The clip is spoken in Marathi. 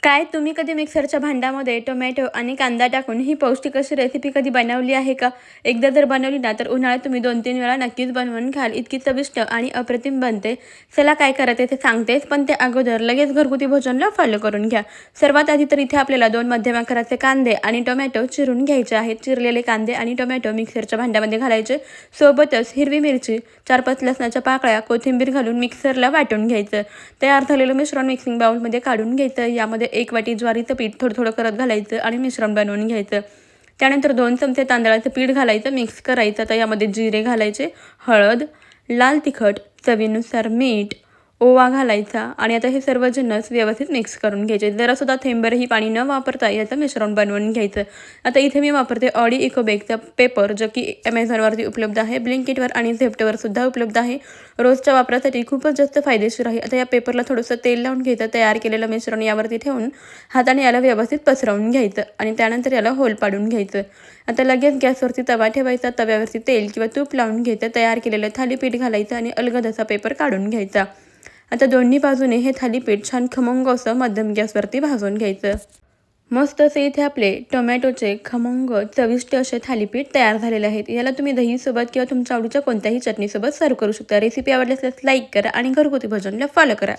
काय तुम्ही कधी मिक्सरच्या भांड्यामध्ये टोमॅटो आणि कांदा टाकून ही पौष्टिक अशी रेसिपी कधी बनवली आहे का? एकदा जर बनवली ना तर उन्हाळ्यात तुम्ही 2-3 वेळा नक्कीच बनवून खाल. इतकी चविष्ट आणि अप्रतिम बनते. चला काय करायचं ते सांगतेच, पण त्या अगोदर लगेच घरगुती भोजनला फॉलो करून घ्या. सर्वात आधी तर इथे आपल्याला 2 मध्यम आकाराचे कांदे आणि टोमॅटो चिरून घ्यायचे आहेत. चिरलेले कांदे आणि टोमॅटो मिक्सरच्या भांड्यामध्ये घालायचे. सोबतच हिरवी मिरची, 4-5 लसणाच्या पाकळ्या, कोथिंबीर घालून मिक्सरला वाटून घ्यायचं. तयार झालेलं मिश्रण मिक्सिंग बाउलमध्ये काढून घ्यायचं. यामध्ये 1 वाटी ज्वारीचं पीठ थोडं थोडं करत घालायचं आणि मिश्रण बनवून घ्यायचं. त्यानंतर 2 चमचे तांदळाचं पीठ घालायचं, मिक्स करायचं. तर यामध्ये जिरे घालायचे, हळद, लाल तिखट, चवीनुसार मीठ, ओवा घालायचा आणि आता हे सर्व जिन्नस व्यवस्थित मिक्स करून घ्यायचे. जरासुद्धा थेंबरही पाणी न वापरता याचं मिश्रण बनवून घ्यायचं. आता इथे मी वापरते ऑडी इको बेकचा पेपर, जो की ॲमेझॉनवरती उपलब्ध आहे, ब्लिंकिटवर आणि झेप्टोवर सुद्धा उपलब्ध आहे. रोजच्या वापरासाठी खूपच जास्त फायदेशीर आहे. आता या पेपरला थोडंसं तेल लावून घ्यायचं. तयार केलेलं मिश्रण यावरती ठेवून हाताने याला व्यवस्थित पसरवून घ्यायचं आणि त्यानंतर याला होल पाडून घ्यायचं. आता लगेच गॅसवरती तवा ठेवायचा. तव्यावरती तेल किंवा तूप लावून घ्यायचं. तयार केलेलं थालीपीठ घालायचं आणि अलगद असा पेपर काढून घ्यायचा. आता दोन्ही बाजूने हे थालीपीठ छान खमंग असं मध्यम गॅसवरती भाजून घ्यायचं. मस्त असे इथे आपले टोमॅटोचे खमंग चविष्ट असे थालीपीठ तयार झालेले आहेत. याला तुम्ही दहीसोबत किंवा तुमच्या आवडीच्या कोणत्याही चटणीसोबत सर्व करू शकता. रेसिपी आवडली असल्यास लाईक करा आणि घरगुती भोजनला फॉलो करा.